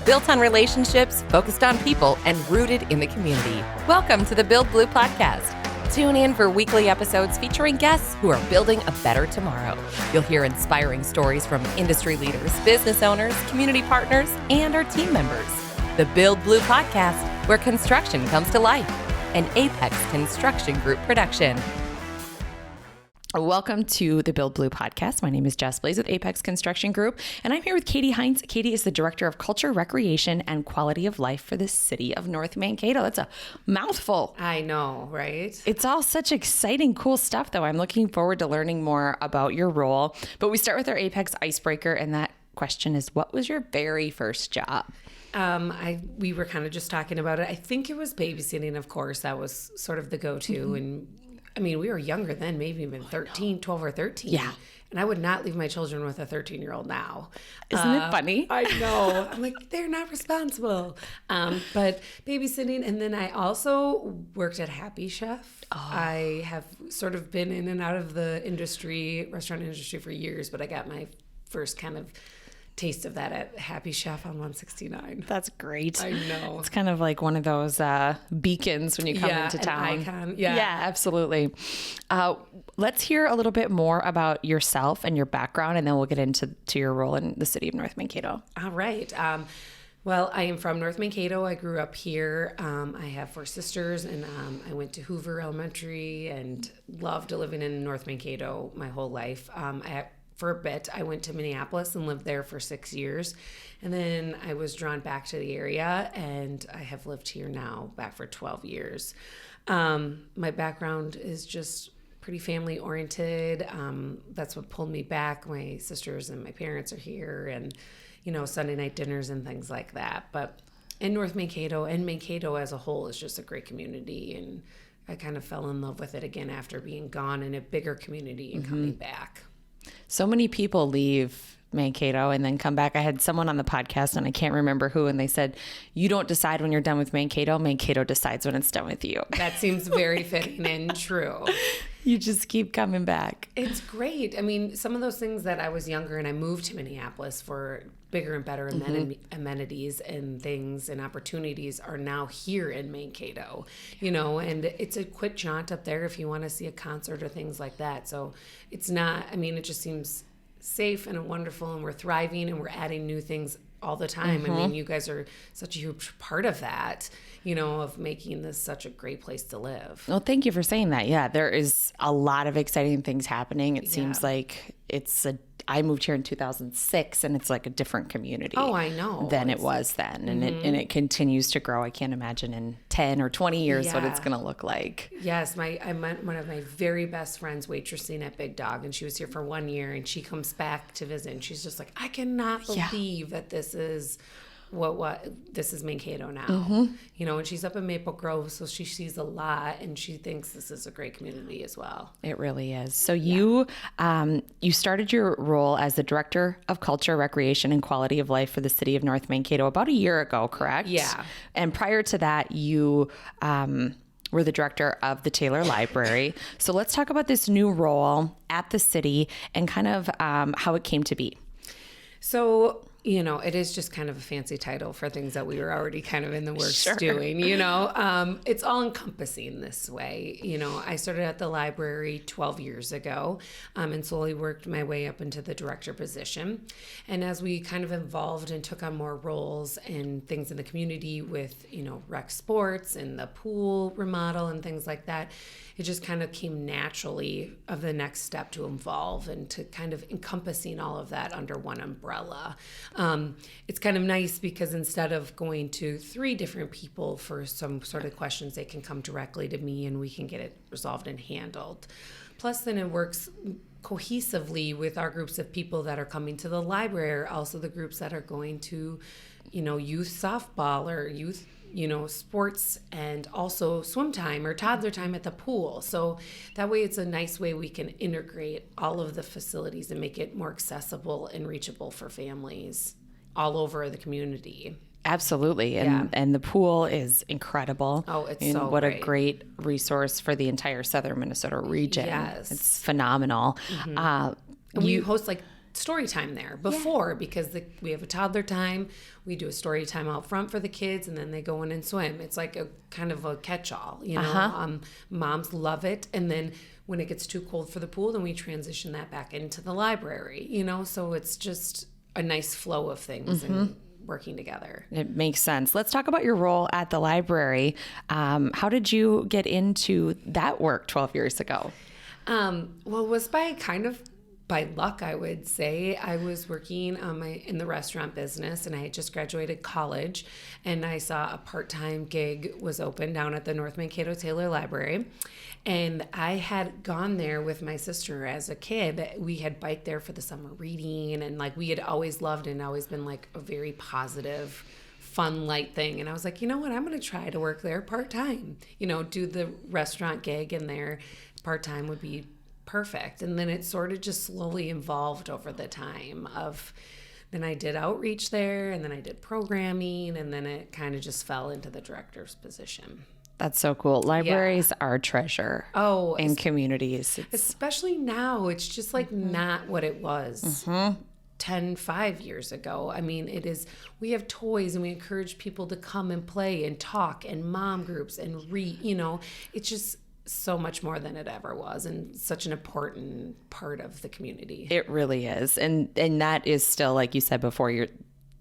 built on relationships, focused on people, and rooted in the community. Welcome to the Build Blue podcast. Tune in for weekly episodes featuring guests who are building a better tomorrow. You'll hear inspiring stories from industry leaders, business owners, community partners, and our team members. The Build Blue podcast, where construction comes to life. An Apex Construction Group production. Welcome to the Build Blue podcast. My name is Jess Blaze with Apex Construction Group, and I'm here with Katie Heintz. Katie is the Director of Culture, Recreation, and Quality of Life for the City of North Mankato. That's a mouthful. I know, right? It's all such exciting, cool stuff, though. I'm looking forward to learning more about your role. But we start with our Apex icebreaker, and that question is, what was your very first job? We were kind of just talking about it. I think it was babysitting, of course. That was sort of the go-to. And I mean, we were younger then, maybe even 12 or 13. Yeah. And I would not leave my children with a 13-year-old now. Isn't it funny? I know. I'm like, they're not responsible. But babysitting. And then I also worked at Happy Chef. Oh. I have sort of been in and out of the restaurant industry for years, but I got my first kind of taste of that at Happy Chef on 169. That's great. I know. It's kind of like one of those beacons when you come into town. An icon. Yeah, absolutely. Let's hear a little bit more about yourself and your background, and then we'll get into your role in the City of North Mankato. All right. Well, I am from North Mankato. I grew up here. I have 4 sisters, and I went to Hoover Elementary and loved living in North Mankato my whole life. For a bit, I went to Minneapolis and lived there for 6 years. And then I was drawn back to the area, and I have lived here now back for 12 years. My background is just pretty family oriented. That's what pulled me back. My sisters and my parents are here, and, Sunday night dinners and things like that. But in North Mankato, and Mankato as a whole is just a great community. And I kind of fell in love with it again after being gone in a bigger community and coming back. So many people leave Mankato and then come back. I had someone on the podcast, and I can't remember who, and they said, you don't decide when you're done with Mankato. Mankato decides when it's done with you. That seems very fitting and true. You just keep coming back. It's great. I mean, some of those things that I was younger and I moved to Minneapolis for bigger and better amenities and things and opportunities are now here in Mankato, and it's a quick jaunt up there if you want to see a concert or things like that. So it's not, it just seems safe and wonderful, and we're thriving and we're adding new things all the time. I mean, you guys are such a huge part of that, of making this such a great place to live. Well, thank you for saying that. Yeah, there is a lot of exciting things happening. It seems like I moved here in 2006, and it's like a different community. Oh, I know. Than it was then. And it continues to grow. I can't imagine in 10 or 20 years what it's going to look like. Yes. I met one of my very best friends waitressing at Big Dog, and she was here for 1 year, and she comes back to visit, and she's just like, I cannot believe that this is this is Mankato now. And she's up in Maple Grove, so she sees a lot, and she thinks this is a great community as well. It really is. So you started your role as the Director of Culture, Recreation, and Quality of Life for the City of North Mankato about a year ago, correct? Yeah. And prior to that, you were the Director of the Taylor Library. So let's talk about this new role at the city and kind of how it came to be. So, it is just kind of a fancy title for things that we were already kind of in the works doing, It's all encompassing this way. I started at the library 12 years ago and slowly worked my way up into the director position. And as we kind of evolved and took on more roles and things in the community with, rec sports and the pool remodel and things like that, it just kind of came naturally of the next step to evolve and to kind of encompassing all of that under one umbrella. It's kind of nice because instead of going to 3 different people for some sort of questions, they can come directly to me and we can get it resolved and handled. Plus, then it works cohesively with our groups of people that are coming to the library, also the groups that are going to, youth softball or youth sports, and also swim time or toddler time at the pool. So that way it's a nice way we can integrate all of the facilities and make it more accessible and reachable for families all over the community. Absolutely. And the pool is incredible. Oh, it's and so what great. A great resource for the entire southern Minnesota region. Yes. It's phenomenal. We host story time there before because we have a toddler time. We do a story time out front for the kids, and then they go in and swim. It's like a kind of a catch-all, you know. Moms love it, and then when it gets too cold for the pool, then we transition that back into the library, you know. So it's just a nice flow of things and working together. It makes sense. Let's talk about your role at the library. How did you get into that work 12 years ago? Well, it was by luck, I would say. I was working in the restaurant business, and I had just graduated college, and I saw a part-time gig was open down at the North Mankato Taylor Library, and I had gone there with my sister as a kid. We had biked there for the summer reading, and like we had always loved and always been like a very positive, fun, light thing. And I was like, you know what, I'm going to try to work there part-time, you know, do the restaurant gig in there part-time would be perfect. And then it sort of just slowly evolved over the time of, then I did outreach there, and then I did programming, and then it kind of just fell into the director's position. That's so cool. Libraries are a treasure in communities. Especially now, it's just like not what it was 5 years ago. I mean, it is, we have toys, and we encourage people to come and play and talk, and mom groups and read, you know, it's just so much more than it ever was, and such an important part of the community. It really is. And that is still, like you said before,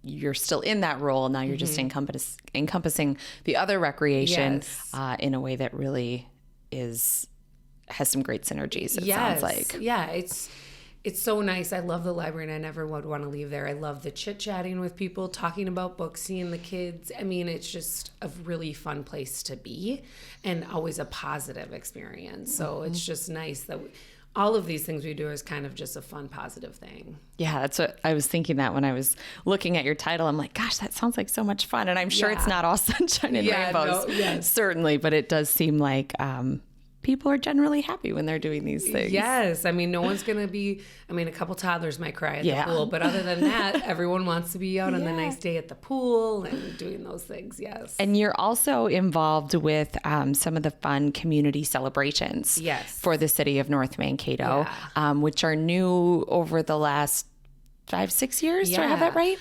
you're still in that role. Now you're just encompassing the other recreation in a way that really has some great synergies, it sounds like. Yeah, it's so nice. I love the library, and I never would want to leave there. I love the chit-chatting with people, talking about books, seeing the kids. I mean, it's just a really fun place to be, and always a positive experience. So it's just nice that all of these things we do is kind of just a fun, positive thing. Yeah, that's what I was thinking that when I was looking at your title. I'm like, gosh, that sounds like so much fun. And I'm sure it's not all sunshine and rainbows, certainly, but it does seem like people are generally happy when they're doing these things. Yes. I mean, no one's going to be, I mean, a couple toddlers might cry at the pool, but other than that, everyone wants to be out on the nice day at the pool and doing those things. Yes. And you're also involved with some of the fun community celebrations for the City of North Mankato, which are new over the last 5-6 years. Do I have that right?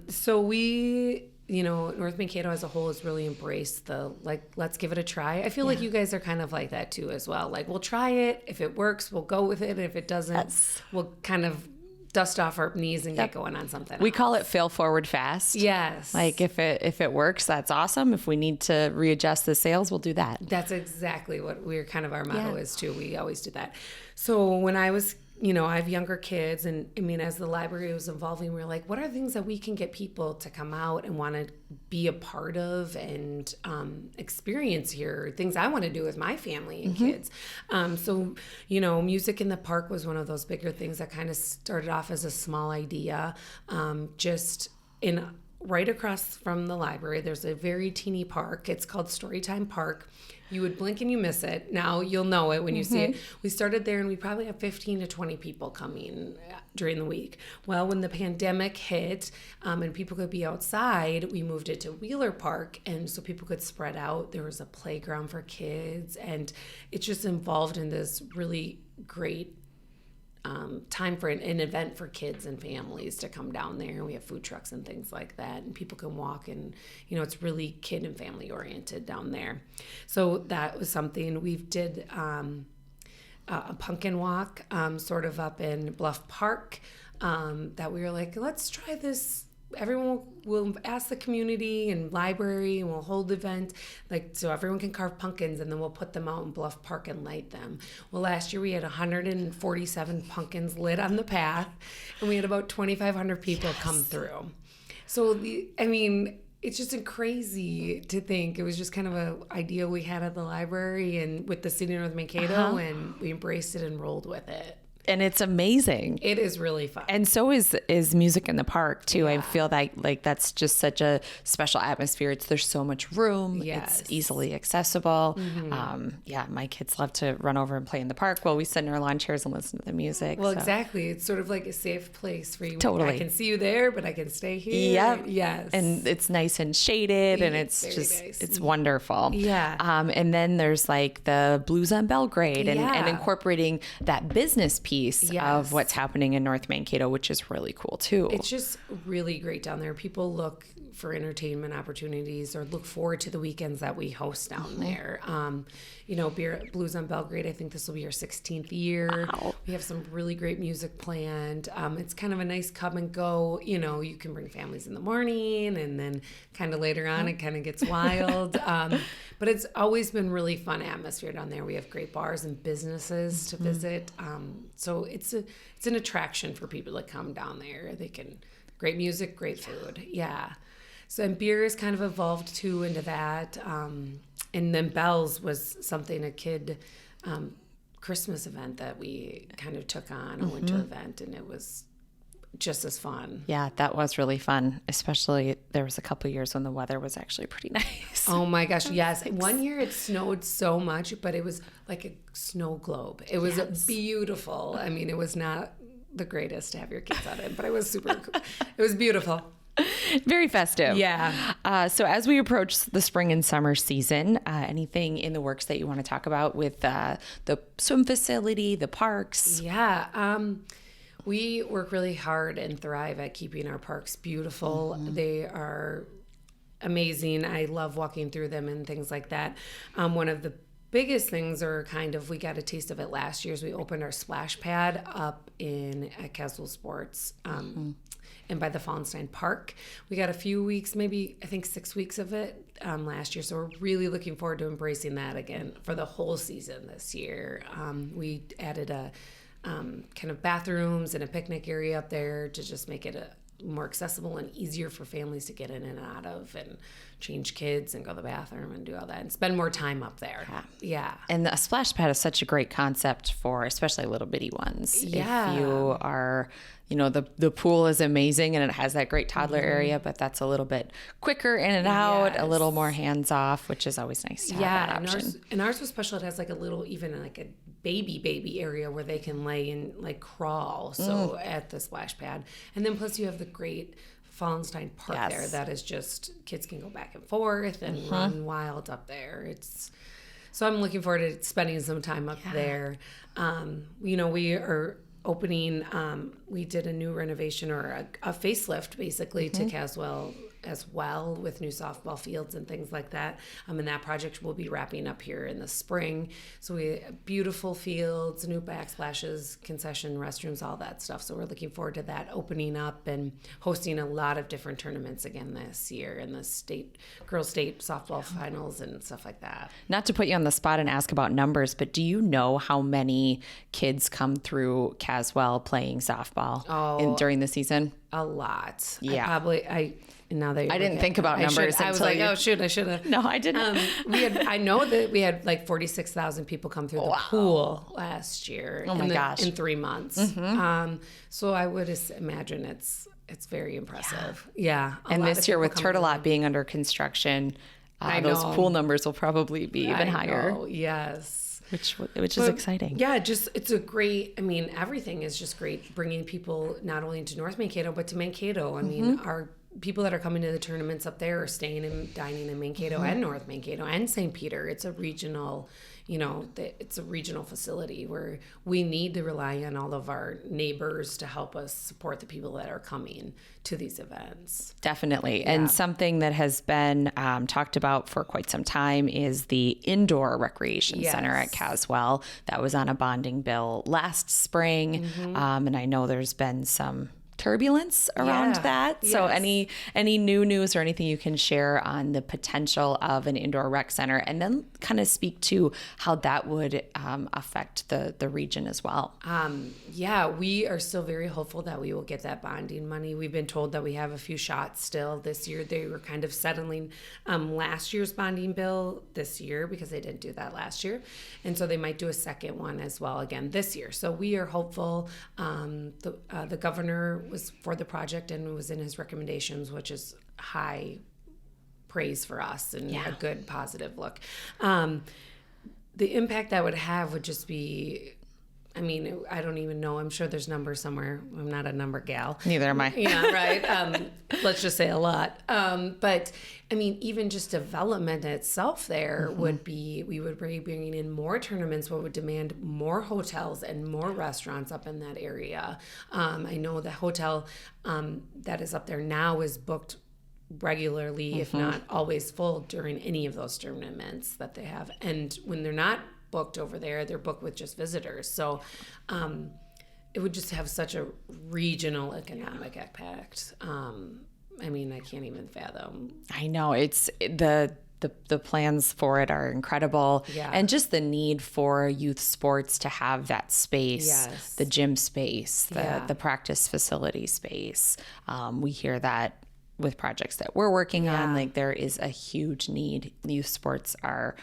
So we, you know, North Mankato as a whole has really embraced the, like, let's give it a try. I feel like you guys are kind of like that too as well. Like, we'll try it. If it works, we'll go with it. If it doesn't, we'll kind of dust off our knees and get going on something We else. call it fail forward fast. Yes. Like if it works, that's awesome. If we need to readjust the sails, we'll do that. That's exactly what we're kind of our motto is too. We always do that. So when I was, you know, I have younger kids, and I mean, as the library was evolving, we were like, what are things that we can get people to come out and want to be a part of and experience here? Things I want to do with my family and kids. So, you know, music in the park was one of those bigger things that kind of started off as a small idea. Just in right across from the library, there's a very teeny park. It's called Storytime Park. You would blink and you miss it. Now you'll know it when you see it. We started there, and we probably have 15 to 20 people coming during the week. Well, when the pandemic hit and people could be outside, we moved it to Wheeler Park, and so people could spread out. There was a playground for kids, and it just involved in this really great time for an event for kids and families to come down there. We have food trucks and things like that, and people can walk, and you know, it's really kid and family oriented down there. So that was something we did. A pumpkin walk sort of up in Bluff Park that we were like, let's try this. Everyone will ask the community and library, and we'll hold the event, like, so everyone can carve pumpkins, and then we'll put them out in Bluff Park and light them. Well, last year we had 147 pumpkins lit on the path, and we had about 2,500 people come through. So I mean, it's just crazy to think. It was just kind of an idea we had at the library and with the City of North Mankato, and we embraced it and rolled with it. And it's amazing. It is really fun. And so is music in the park too. I feel like that's just such a special atmosphere. There's so much room. It's easily accessible. My kids love to run over and play in the park while we sit in our lawn chairs and listen to the music. Well, exactly. It's sort of like a safe place for you. Totally. I can see you there, but I can stay here. Yep. Yes. And it's nice and shaded, and it's just nice. It's wonderful. Yeah. And then there's like the Blues on Belgrade and incorporating that business piece piece of what's happening in North Mankato, which is really cool too. It's just really great down there. People look for entertainment opportunities or look forward to the weekends that we host down there. Blues on Belgrade, I think this will be our 16th year. Wow. We have some really great music planned. It's kind of a nice come and go. You can bring families in the morning, and then kind of later on it kind of gets wild. But it's always been really fun atmosphere down there. We have great bars and businesses to visit. So it's an attraction for people to come down there. Great music, great food. Yeah. So, and beer has kind of evolved too into that. And then Bells was something, a kid Christmas event that we kind of took on, a winter event, and it was just as fun. Yeah, that was really fun. Especially there was a couple of years when the weather was actually pretty nice. Oh my gosh, yes. One year it snowed so much, but it was like a snow globe. It was beautiful. I mean, it was not the greatest to have your kids out in, but it was super cool. It was beautiful. Very festive. Yeah. So as we approach the spring and summer season, anything in the works that you want to talk about with the swim facility, the parks? Yeah. We work really hard and thrive at keeping our parks beautiful. They are amazing. I love walking through them and things like that. One of the biggest things are we got a taste of it last year, is we opened our splash pad up at Caswell Sports. And by the Fallenstein Park. We got a few weeks, maybe I think 6 weeks of it last year. So we're really looking forward to embracing that again for the whole season this year. We added a kind of bathrooms and a picnic area up there to just make it more accessible and easier for families to get in and out of, and change kids and go to the bathroom and do all that and spend more time up there. Yeah. And the splash pad is such a great concept for especially little bitty ones. Yeah. If you are, the pool is amazing and it has that great toddler area, but that's a little bit quicker in and out, a little more hands off, which is always nice to have that option. And ours was special. It has like a little, even like a baby area where they can lay and like crawl. So at the splash pad. And then plus you have the great Fallenstein Park there that is just, kids can go back and forth and run wild up there. So I'm looking forward to spending some time up there. We are opening, we did a new renovation or a facelift basically to Caswell as well, with new softball fields and things like that. And that project will be wrapping up here in the spring. So we have beautiful fields, new backsplashes, concession restrooms, all that stuff. So we're looking forward to that opening up and hosting a lot of different tournaments again this year in the girls state softball finals and stuff like that. Not to put you on the spot and ask about numbers, but do you know how many kids come through Caswell playing softball during the season? A lot. Yeah. Now that I didn't think about numbers. I was like, I should have. No, I didn't. I know that we had like 46,000 people come through the pool last year. Oh my gosh. In 3 months. So I would imagine it's very impressive. Yeah. And this year with Turtle Lot being under construction, those pool numbers will probably be even higher. Yes. Which is exciting. Yeah, it's a great, everything is just great, bringing people not only to North Mankato, but to Mankato. I mean, our people that are coming to the tournaments up there are staying and dining in Mankato and North Mankato and St. Peter. It's a regional, it's a regional facility where we need to rely on all of our neighbors to help us support the people that are coming to these events. Definitely. Yeah. And something that has been talked about for quite some time is the indoor recreation center at Caswell. That was on a bonding bill last spring. And I know there's been some turbulence around that. So any new news or anything you can share on the potential of an indoor rec center, and then kind of speak to how that would affect the region as well. We are still very hopeful that we will get that bonding money. We've been told that we have a few shots still this year. They were kind of settling last year's bonding bill this year because they didn't do that last year. And so they might do a second one as well again this year. So we are hopeful. The governor was for the project and was in his recommendations, which is high praise for us and a good positive look. The impact that would have would just be I mean, I don't even know. I'm sure there's numbers somewhere. I'm not a number gal. Neither am I. Yeah, right. Let's just say a lot. But I mean, even just development itself there would be, we would be bringing in more tournaments, what would demand more hotels and more restaurants up in that area. I know the hotel that is up there now is booked regularly, if not always full, during any of those tournaments that they have. And when they're not booked over there, they're booked with just visitors. So it would just have such a regional economic impact. I mean, I can't even fathom. I know, it's the plans for it are incredible. Yeah. And just the need for youth sports to have that space, Yes. the gym space, Yeah. the practice facility space. We hear that with projects that we're working on, like there is a huge need. Youth sports are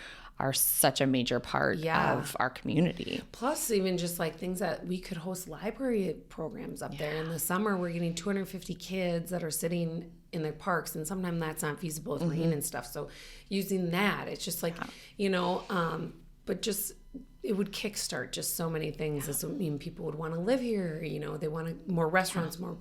such a major part of our community. Plus, even just like things that we could host library programs up there. In the summer, we're getting 250 kids that are sitting in the parks, and sometimes that's not feasible with rain and stuff. So using that, it's just like, but just it would kickstart just so many things. I mean, people would want to live here. They want more restaurants, more,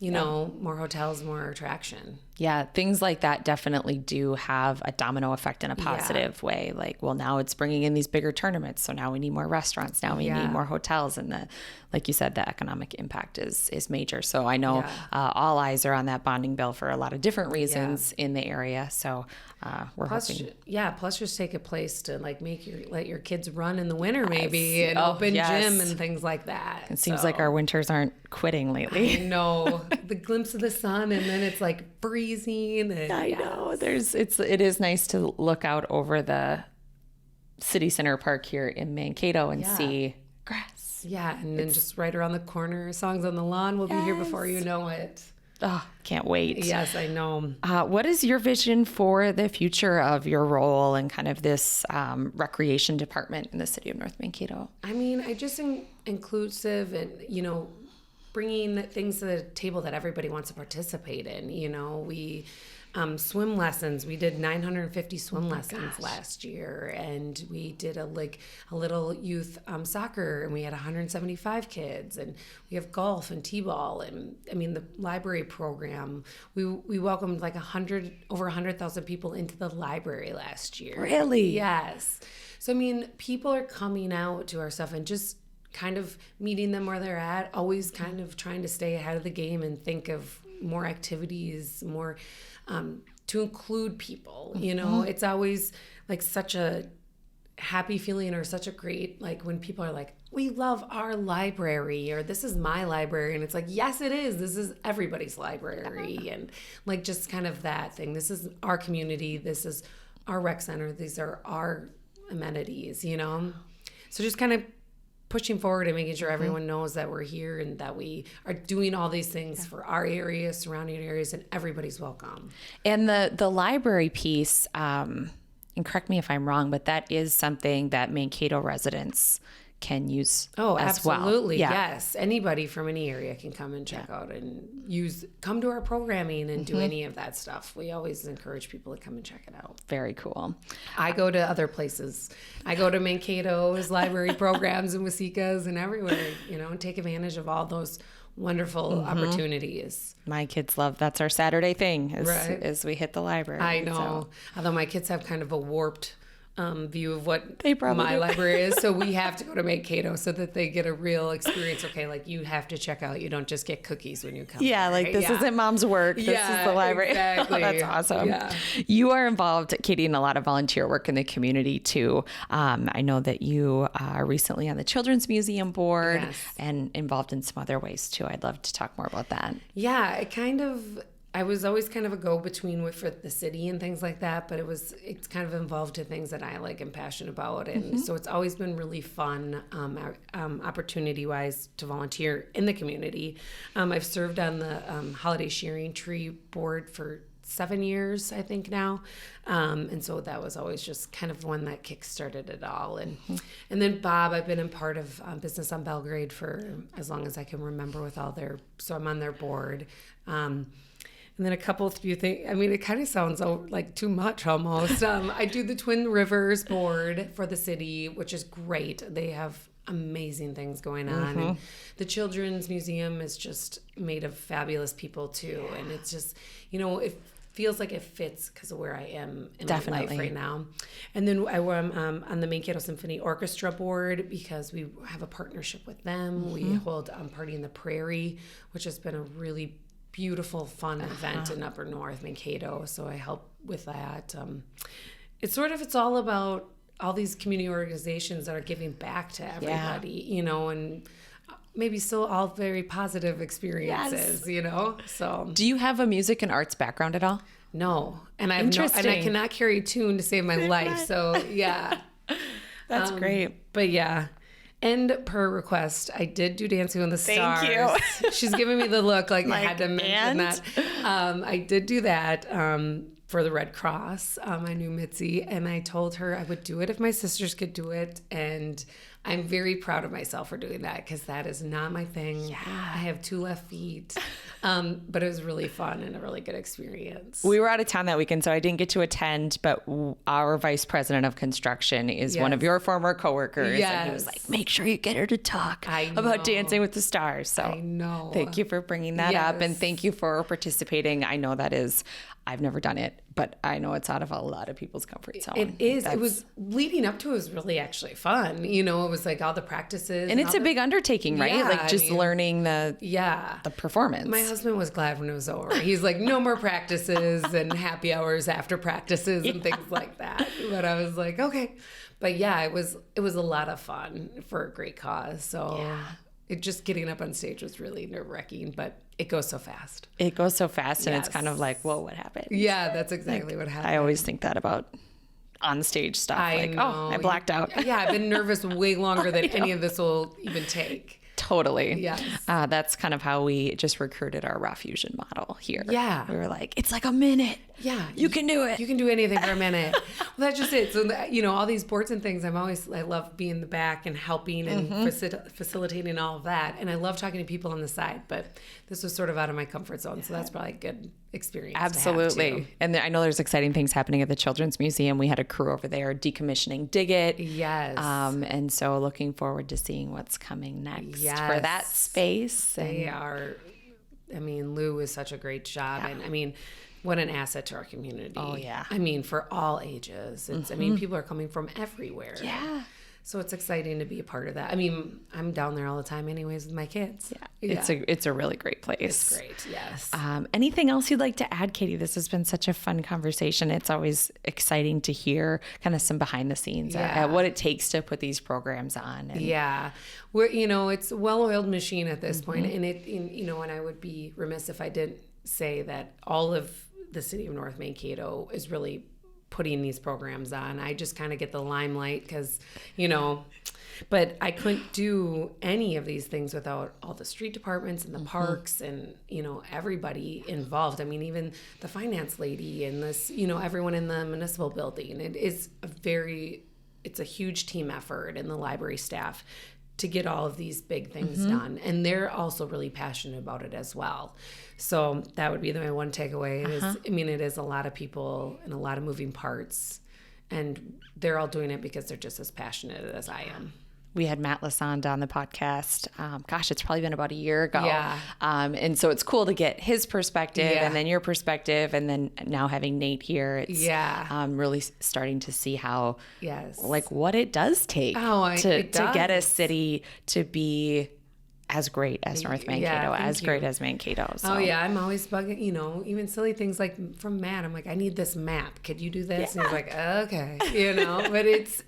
more hotels, more attraction. Yeah, things like that definitely do have a domino effect in a positive way. Like, well, now it's bringing in these bigger tournaments, so now we need more restaurants. Now we need more hotels, and like you said, the economic impact is major. So I know all eyes are on that bonding bill for a lot of different reasons in the area. So we're hoping. Plus just take a place to like let your kids run in the winter maybe, and open gym and things like that. It seems like our winters aren't quitting lately. I know. The glimpse of the sun, and then it's like freezing. And I know. It is nice to look out over the city center park here in Mankato and see grass. Yeah, and then just right around the corner, Songs on the Lawn will be here before you know it. Oh, can't wait. Yes, I know. What is your vision for the future of your role and kind of this recreation department in the city of North Mankato? I mean, I just inclusive and, bringing things to the table that everybody wants to participate in. We swim lessons. We did 950 swim lessons last year, and we did a little youth soccer, and we had 175 kids, and we have golf and t-ball, and I mean the library program. We welcomed like over 100,000 people into the library last year. Really? Yes. So I mean, people are coming out to our stuff and just kind of meeting them where they're at, always kind of trying to stay ahead of the game and think of more activities, more to include people. It's always like such a happy feeling, or such a great, like when people are like, we love our library, or this is my library, and it's like, yes, it is. This is everybody's library, and like just kind of that thing. This is our community. This is our rec center. These are our amenities. So just kind of pushing forward and making sure everyone knows that we're here and that we are doing all these things for our area, surrounding areas, and everybody's welcome. And the library piece, and correct me if I'm wrong, but that is something that Mankato residents can use as well. Absolutely. Yes. Anybody from any area can come and check out and come to our programming and do any of that stuff. We always encourage people to come and check it out. Very cool. I go to other places. I go to Mankato's library programs and Wasika's and everywhere, and take advantage of all those wonderful opportunities. My kids love, that's our Saturday thing as we hit the library. I know. Although my kids have kind of a warped view of what they probably my library is. So we have to go to Mankato so that they get a real experience. Okay, like you have to check out. You don't just get cookies when you come. Yeah, like this isn't mom's work. This is the library. Exactly. That's awesome. Yeah. You are involved, Katie, in a lot of volunteer work in the community too. I know that you are recently on the Children's Museum board and involved in some other ways too. I'd love to talk more about that. Yeah, I was always kind of a go-between for the city and things like that, but it's kind of involved to things that I like and passionate about, and so it's always been really fun, opportunity-wise, to volunteer in the community. I've served on the Holiday Shearing Tree Board for 7 years, I think now, and so that was always just kind of one that kick-started it all. And then Bob, I've been a part of Business on Belgrade for as long as I can remember so I'm on their board. And then a few things. I mean, it kind of sounds like too much almost. I do the Twin Rivers board for the city, which is great. They have amazing things going on. And the Children's Museum is just made of fabulous people too. And it's just, it feels like it fits because of where I am in my life right now. And then I'm on the Mankato Symphony Orchestra board because we have a partnership with them. We hold Party in the Prairie, which has been a really beautiful, fun event in Upper North Mankato. So I help with that. It's all about all these community organizations that are giving back to everybody, and maybe still all very positive experiences, So do you have a music and arts background at all? No. And I cannot carry a tune to save my life. So yeah. That's great. But yeah. And per request, I did do Dancing with the Stars. Thank you. She's giving me the look like I had to mention that. I did do that for the Red Cross. I knew Mitzi, and I told her I would do it if my sisters could do it. And I'm very proud of myself for doing that because that is not my thing. Yeah. I have 2 left feet. But it was really fun and a really good experience. We were out of town that weekend, so I didn't get to attend, but our vice president of construction is one of your former coworkers. Yes. And he was like, make sure you get her to talk about Dancing with the Stars. So I know. Thank you for bringing that up, and thank you for participating. I know I've never done it, but I know it's out of a lot of people's comfort zone. It is. It was leading up to it was really actually fun. It was like all the practices. And it's a big undertaking, right? Yeah, like just learning the performance. My husband was glad when it was over. He's like, no more practices and happy hours after practices and things like that. But I was like, okay. But yeah, it was a lot of fun for a great cause. So it just getting up on stage was really nerve-wracking, but it goes so fast. It goes so fast, and it's kind of like, whoa, what happened? Yeah, that's exactly what happened. I always think that about on stage stuff. I blacked out. Yeah, I've been nervous way longer than any of this will even take. Totally. Yes. That's kind of how we just recruited our raw fusion model here. Yeah. We were like, it's like a minute. Yeah. You can do it. You can do anything for a minute. Well, that's just it. So, all these boards and things, I love being in the back and helping and facilitating all of that. And I love talking to people on the side, but this was sort of out of my comfort zone. So that's probably a good experience. Absolutely. To have too. And I know there's exciting things happening at the Children's Museum. We had a crew over there decommissioning Dig It. Yes. And so looking forward to seeing what's coming next for that space. They are, Lou is such a great job. Yeah. And what an asset to our community. Oh, yeah. For all ages. It's, people are coming from everywhere. Yeah. So it's exciting to be a part of that. I'm down there all the time anyways with my kids. Yeah. It's a really great place. It's great, yes. Anything else you'd like to add, Katie? This has been such a fun conversation. It's always exciting to hear kind of some behind the scenes at what it takes to put these programs on. And we're, it's a well-oiled machine at this point. And and I would be remiss if I didn't say that all of the City of North Mankato is really putting these programs on. I just kind of get the limelight because, but I couldn't do any of these things without all the street departments and the parks and, everybody involved. Even the finance lady and this, everyone in the municipal building. It's a huge team effort, and the library staff to get all of these big things done. And they're also really passionate about it as well. So that would be my one takeaway. It is a lot of people and a lot of moving parts, and they're all doing it because they're just as passionate as I am. We had Matt Lassonde on the podcast. It's probably been about a year ago. Yeah. And so it's cool to get his perspective and then your perspective, and then now having Nate here, it's really starting to see how, what it does take to get a city to be as great as North Mankato, great as Mankato. So. Oh yeah, I'm always bugging, even silly things like from Matt. I'm like, I need this map. Could you do this? Yeah. And he's like, okay, But it's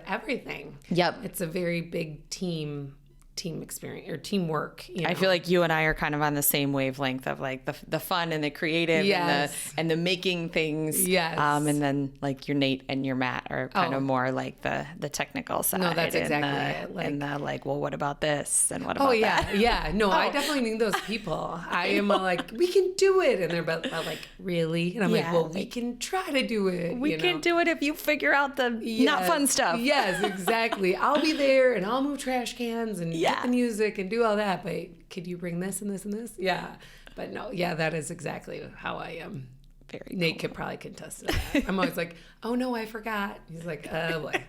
everything. Yep. It's a very big team experience or teamwork. I feel like you and I are kind of on the same wavelength of like the fun and the creative and the making things. Yes. And then like your Nate and your Matt are kind of more like the technical side. No, that's exactly it. Well, what about this? And what about that? Yeah. No, I definitely need those people. I am like, we can do it. And they're about like, really? And I'm like, well, we can try to do it. We can do it if you figure out the not fun stuff. Yes, exactly. I'll be there and I'll move trash cans and get the music and do all that, but could you bring this and this and this? Yeah. But no, that is exactly how I am. Very Nate cool. could probably contest to that. I'm always like, oh no, I forgot. He's like, oh boy.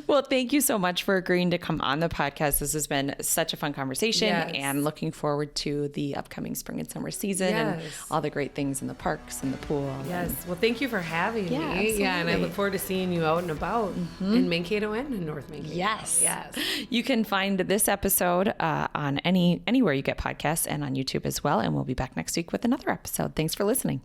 Well, thank you so much for agreeing to come on the podcast. This has been such a fun conversation, and looking forward to the upcoming spring and summer season and all the great things in the parks and the pool. Yes. Well, thank you for having me. Absolutely. Yeah, and I look forward to seeing you out and about in Mankato and in North Mankato. Yes. You can find this episode on anywhere you get podcasts and on YouTube as well. And we'll be back next week with another episode. Thanks for listening.